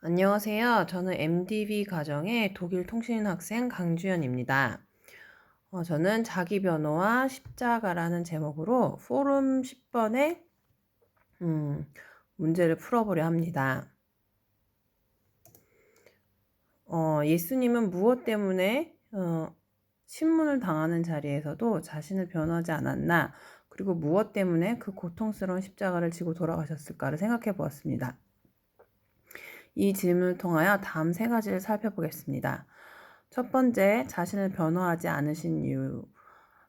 안녕하세요. 저는 MDB 가정의 독일 통신 학생 강주연입니다. 저는 자기 변호와 십자가라는 제목으로 포럼 10번의 문제를 풀어보려 합니다. 예수님은 무엇 때문에 신문을 당하는 자리에서도 자신을 변호하지 않았나? 그리고 무엇 때문에 그 고통스러운 십자가를 지고 돌아가셨을까를 생각해 보았습니다. 이 질문을 통하여 다음 세 가지를 살펴보겠습니다. 첫 번째, 자신을 변호하지 않으신 이유.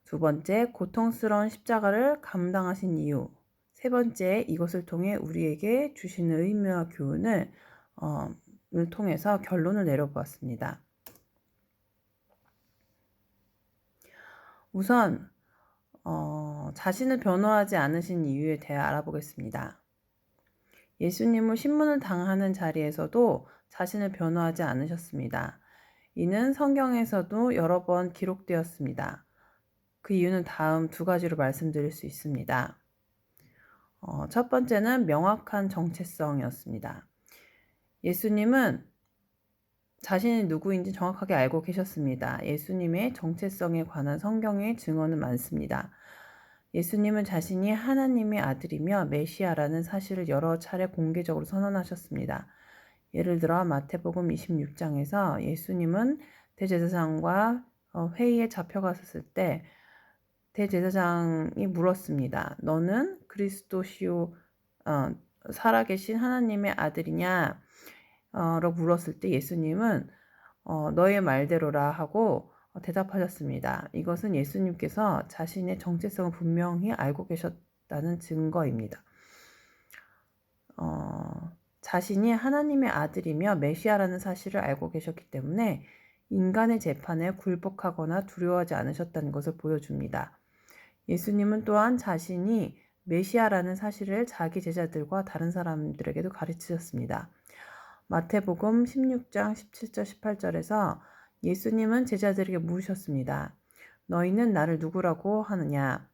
두 번째, 고통스러운 십자가를 감당하신 이유. 세 번째, 이것을 통해 우리에게 주시는 의미와 교훈을 통해서 결론을 내려보았습니다. 우선 자신을 변호하지 않으신 이유에 대해 알아보겠습니다. 예수님은 신문을 당하는 자리에서도 자신을 변호하지 않으셨습니다. 이는 성경에서도 여러 번 기록되었습니다. 그 이유는 다음 두 가지로 말씀드릴 수 있습니다. 첫 번째는 명확한 정체성이었습니다. 예수님은 자신이 누구인지 정확하게 알고 계셨습니다. 예수님의 정체성에 관한 성경의 증언은 많습니다. 예수님은 자신이 하나님의 아들이며 메시아라는 사실을 여러 차례 공개적으로 선언하셨습니다. 예를 들어 마태복음 26장에서 예수님은 대제사장과 회의에 잡혀갔을 때 대제사장이 물었습니다. 너는 그리스도시요 살아계신 하나님의 아들이냐? 라고 물었을 때 예수님은 너의 말대로라 하고 대답하셨습니다. 이것은 예수님께서 자신의 정체성을 분명히 알고 계셨다는 증거입니다. 자신이 하나님의 아들이며 메시아라는 사실을 알고 계셨기 때문에 인간의 재판에 굴복하거나 두려워하지 않으셨다는 것을 보여줍니다. 예수님은 또한 자신이 메시아라는 사실을 자기 제자들과 다른 사람들에게도 가르치셨습니다. 마태복음 16장 17절 18절에서 예수님은 제자들에게 물으셨습니다. 너희는 나를 누구라고 하느냐?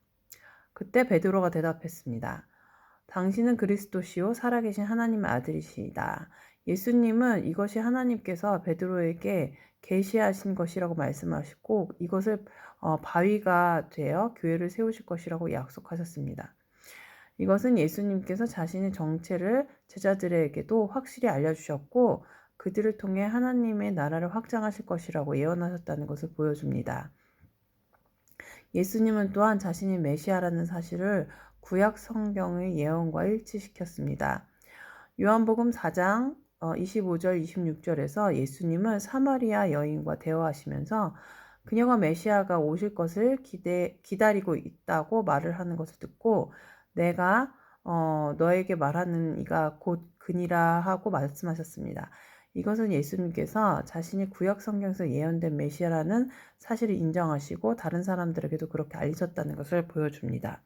그때 베드로가 대답했습니다. 당신은 그리스도시요 살아계신 하나님의 아들이시다. 예수님은 이것이 하나님께서 베드로에게 계시하신 것이라고 말씀하시고 이것을 바위가 되어 교회를 세우실 것이라고 약속하셨습니다. 이것은 예수님께서 자신의 정체를 제자들에게도 확실히 알려주셨고 그들을 통해 하나님의 나라를 확장하실 것이라고 예언하셨다는 것을 보여줍니다. 예수님은 또한 자신이 메시아라는 사실을 구약 성경의 예언과 일치시켰습니다. 요한복음 4장 25절 26절에서 예수님은 사마리아 여인과 대화하시면서 그녀가 메시아가 오실 것을 기다리고 있다고 말을 하는 것을 듣고 내가 너에게 말하는 이가 곧 그니라 하고 말씀하셨습니다. 이것은 예수님께서 자신이 구약 성경에서 예언된 메시아라는 사실을 인정하시고 다른 사람들에게도 그렇게 알리셨다는 것을 보여줍니다.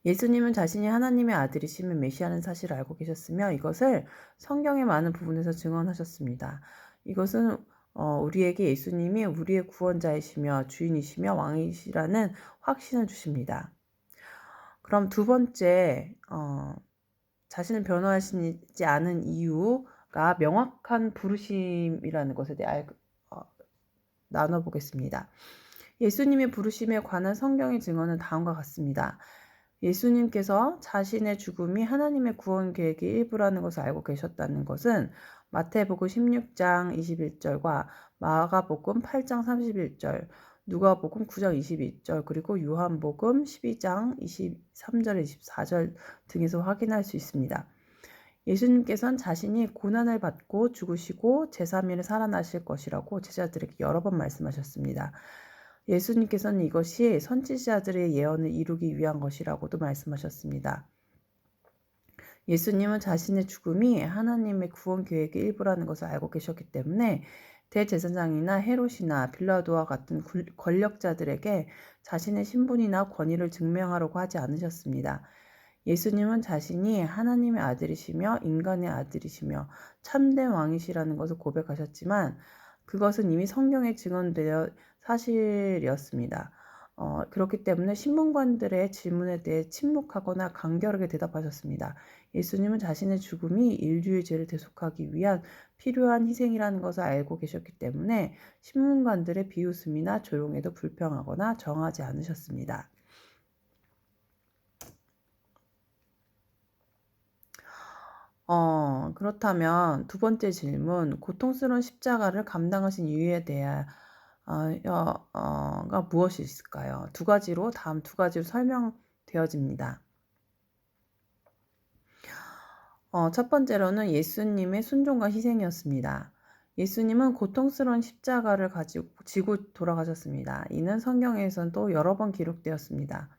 예수님은 자신이 하나님의 아들이시면 메시아라는 사실을 알고 계셨으며 이것을 성경의 많은 부분에서 증언하셨습니다. 이것은 우리에게 예수님이 우리의 구원자이시며 주인이시며 왕이시라는 확신을 주십니다. 그럼 두 번째 자신을 변호하시지 않은 이유가 명확한 부르심이라는 것에 대해 나눠보겠습니다. 예수님의 부르심에 관한 성경의 증언은 다음과 같습니다. 예수님께서 자신의 죽음이 하나님의 구원 계획의 일부라는 것을 알고 계셨다는 것은 마태복음 16장 21절과 마가복음 8장 31절, 누가복음 9장 22절, 그리고 요한복음 12장 23절, 24절 등에서 확인할 수 있습니다. 예수님께서는 자신이 고난을 받고 죽으시고 제3일에 살아나실 것이라고 제자들에게 여러 번 말씀하셨습니다. 예수님께서는 이것이 선지자들의 예언을 이루기 위한 것이라고도 말씀하셨습니다. 예수님은 자신의 죽음이 하나님의 구원 계획의 일부라는 것을 알고 계셨기 때문에 대제사장이나 헤롯이나 빌라도와 같은 권력자들에게 자신의 신분이나 권위를 증명하려고 하지 않으셨습니다. 예수님은 자신이 하나님의 아들이시며 인간의 아들이시며 참된 왕이시라는 것을 고백하셨지만 그것은 이미 성경에 증언되어 사실이었습니다. 그렇기 때문에 신문관들의 질문에 대해 침묵하거나 간결하게 대답하셨습니다. 예수님은 자신의 죽음이 인류의 죄를 대속하기 위한 필요한 희생이라는 것을 알고 계셨기 때문에 신문관들의 비웃음이나 조롱에도 불평하거나 정하지 않으셨습니다. 그렇다면 두 번째 질문, 고통스러운 십자가를 감당하신 이유에 대한 가 무엇이 있을까요? 다음 두 가지로 설명되어집니다. 첫 번째로는 예수님의 순종과 희생이었습니다. 예수님은 고통스러운 십자가를 지고 돌아가셨습니다. 이는 성경에서도 여러 번 기록되었습니다.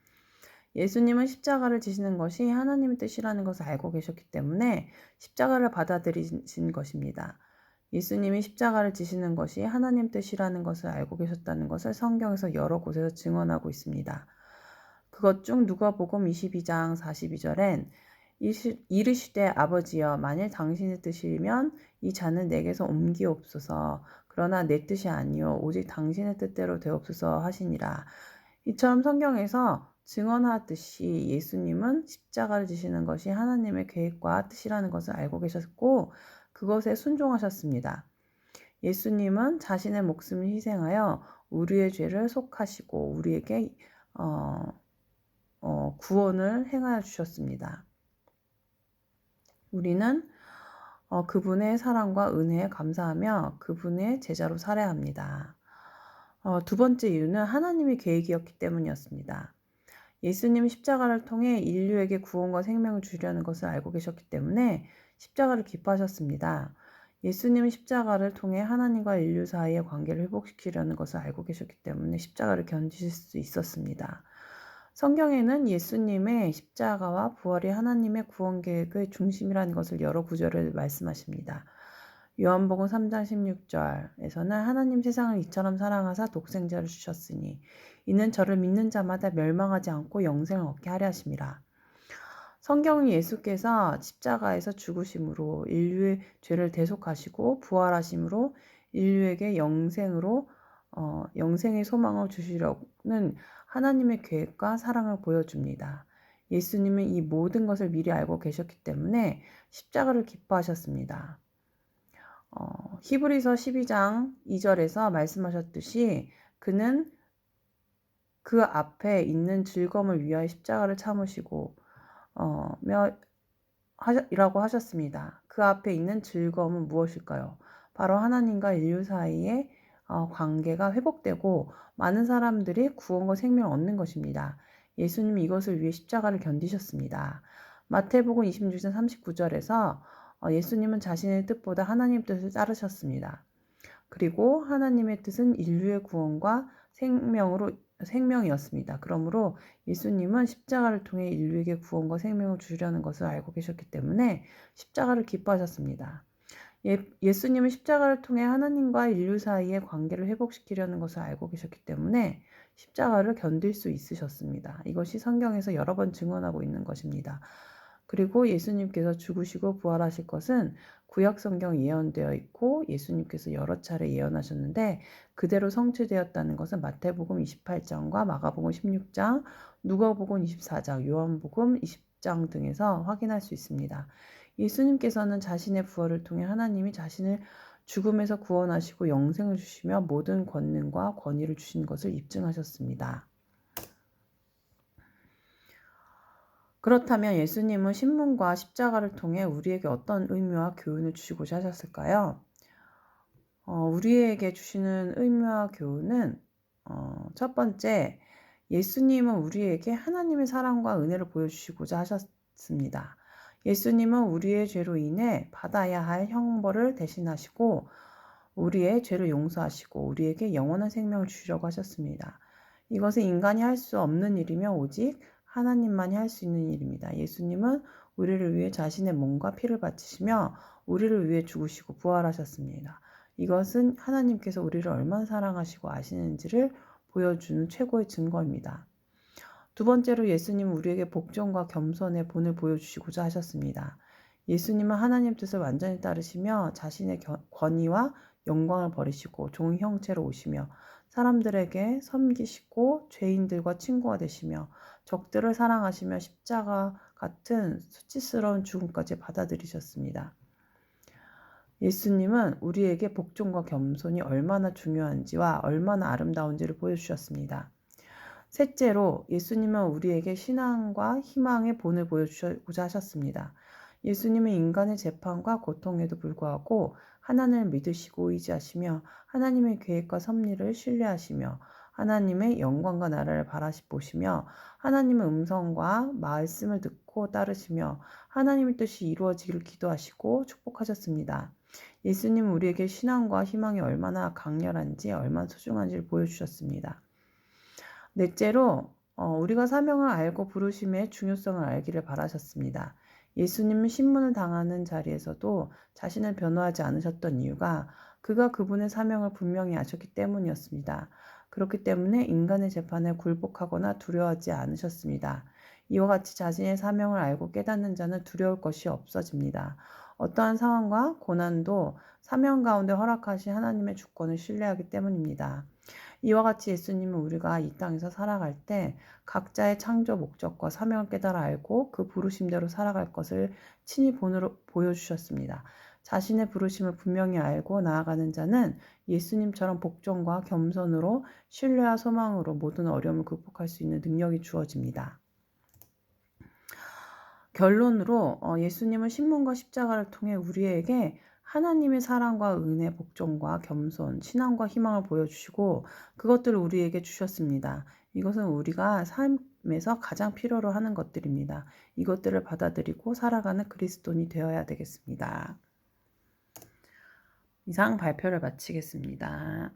예수님은 십자가를 지시는 것이 하나님의 뜻이라는 것을 알고 계셨기 때문에 십자가를 받아들이신 것입니다. 예수님이 십자가를 지시는 것이 하나님 뜻이라는 것을 알고 계셨다는 것을 성경에서 여러 곳에서 증언하고 있습니다. 그것 중 누가복음 22장 42절엔 이르시되 아버지여 만일 당신의 뜻이면 이 잔을 내게서 옮기옵소서 그러나 내 뜻이 아니요 오직 당신의 뜻대로 되옵소서 하시니라. 이처럼 성경에서 증언하듯이 예수님은 십자가를 지시는 것이 하나님의 계획과 뜻이라는 것을 알고 계셨고 그것에 순종하셨습니다. 예수님은 자신의 목숨을 희생하여 우리의 죄를 속하시고 우리에게 구원을 행하여 주셨습니다. 우리는 그분의 사랑과 은혜에 감사하며 그분의 제자로 살아야 합니다. 두 번째 이유는 하나님의 계획이었기 때문이었습니다. 예수님이 십자가를 통해 인류에게 구원과 생명을 주려는 것을 알고 계셨기 때문에 십자가를 기뻐하셨습니다. 예수님은 십자가를 통해 하나님과 인류 사이의 관계를 회복시키려는 것을 알고 계셨기 때문에 십자가를 견디실 수 있었습니다. 성경에는 예수님의 십자가와 부활이 하나님의 구원 계획의 중심이라는 것을 여러 구절을 말씀하십니다. 요한복음 3장 16절에서는 하나님 세상을 이처럼 사랑하사 독생자를 주셨으니 이는 저를 믿는 자마다 멸망하지 않고 영생을 얻게 하려 하심이라. 성경은 예수께서 십자가에서 죽으심으로 인류의 죄를 대속하시고 부활하심으로 인류에게 영생의 소망을 주시려는 하나님의 계획과 사랑을 보여줍니다. 예수님은 이 모든 것을 미리 알고 계셨기 때문에 십자가를 기뻐하셨습니다. 히브리서 12장 2절에서 말씀하셨듯이 그는 그 앞에 있는 즐거움을 위하여 십자가를 참으시고 라고 하셨습니다. 그 앞에 있는 즐거움은 무엇일까요? 바로 하나님과 인류 사이의 관계가 회복되고 많은 사람들이 구원과 생명을 얻는 것입니다. 예수님이 이것을 위해 십자가를 견디셨습니다. 마태복음 26장 39절에서 예수님은 자신의 뜻보다 하나님의 뜻을 따르셨습니다. 그리고 하나님의 뜻은 인류의 구원과 생명이었습니다. 그러므로 예수님은 십자가를 통해 인류에게 구원과 생명을 주려는 것을 알고 계셨기 때문에 십자가를 기뻐하셨습니다. 예수님은 십자가를 통해 하나님과 인류 사이의 관계를 회복시키려는 것을 알고 계셨기 때문에 십자가를 견딜 수 있으셨습니다. 이것이 성경에서 여러 번 증언하고 있는 것입니다. 그리고 예수님께서 죽으시고 부활하실 것은 구약 성경 예언되어 있고 예수님께서 여러 차례 예언하셨는데 그대로 성취되었다는 것은 마태복음 28장과 마가복음 16장, 누가복음 24장, 요한복음 20장 등에서 확인할 수 있습니다. 예수님께서는 자신의 부활을 통해 하나님이 자신을 죽음에서 구원하시고 영생을 주시며 모든 권능과 권위를 주신 것을 입증하셨습니다. 그렇다면 예수님은 신문과 십자가를 통해 우리에게 어떤 의미와 교훈을 주시고자 하셨을까요? 우리에게 주시는 의미와 교훈은 첫 번째, 예수님은 우리에게 하나님의 사랑과 은혜를 보여주시고자 하셨습니다. 예수님은 우리의 죄로 인해 받아야 할 형벌을 대신하시고 우리의 죄를 용서하시고 우리에게 영원한 생명을 주시려고 하셨습니다. 이것은 인간이 할 수 없는 일이며 오직 하나님만이 할 수 있는 일입니다. 예수님은 우리를 위해 자신의 몸과 피를 바치시며 우리를 위해 죽으시고 부활하셨습니다. 이것은 하나님께서 우리를 얼마나 사랑하시고 아시는지를 보여주는 최고의 증거입니다. 두 번째로 예수님은 우리에게 복종과 겸손의 본을 보여주시고자 하셨습니다. 예수님은 하나님 뜻을 완전히 따르시며 자신의 권위와 영광을 버리시고 종 형체로 오시며 사람들에게 섬기시고 죄인들과 친구가 되시며 적들을 사랑하시며 십자가 같은 수치스러운 죽음까지 받아들이셨습니다. 예수님은 우리에게 복종과 겸손이 얼마나 중요한지와 얼마나 아름다운지를 보여주셨습니다. 셋째로 예수님은 우리에게 신앙과 희망의 본을 보여주고자 하셨습니다. 예수님은 인간의 재판과 고통에도 불구하고 하나님을 믿으시고 의지하시며 하나님의 계획과 섭리를 신뢰하시며 하나님의 영광과 나라를 바라보시며 하나님의 음성과 말씀을 듣고 따르시며 하나님의 뜻이 이루어지기를 기도하시고 축복하셨습니다. 예수님은 우리에게 신앙과 희망이 얼마나 강렬한지 얼마나 소중한지를 보여주셨습니다. 넷째로 우리가 사명을 알고 부르심의 중요성을 알기를 바라셨습니다. 예수님은 신문을 당하는 자리에서도 자신을 변호하지 않으셨던 이유가 그가 그분의 사명을 분명히 아셨기 때문이었습니다. 그렇기 때문에 인간의 재판에 굴복하거나 두려워하지 않으셨습니다. 이와 같이 자신의 사명을 알고 깨닫는 자는 두려울 것이 없어집니다. 어떠한 상황과 고난도 사명 가운데 허락하신 하나님의 주권을 신뢰하기 때문입니다. 이와 같이 예수님은 우리가 이 땅에서 살아갈 때 각자의 창조 목적과 사명을 깨달아 알고 그 부르심대로 살아갈 것을 친히 보여주셨습니다. 자신의 부르심을 분명히 알고 나아가는 자는 예수님처럼 복종과 겸손으로 신뢰와 소망으로 모든 어려움을 극복할 수 있는 능력이 주어집니다. 결론으로 예수님은 신문과 십자가를 통해 우리에게 하나님의 사랑과 은혜, 복종과 겸손, 신앙과 희망을 보여주시고 그것들을 우리에게 주셨습니다. 이것은 우리가 삶에서 가장 필요로 하는 것들입니다. 이것들을 받아들이고 살아가는 그리스도인이 되어야 되겠습니다. 이상 발표를 마치겠습니다.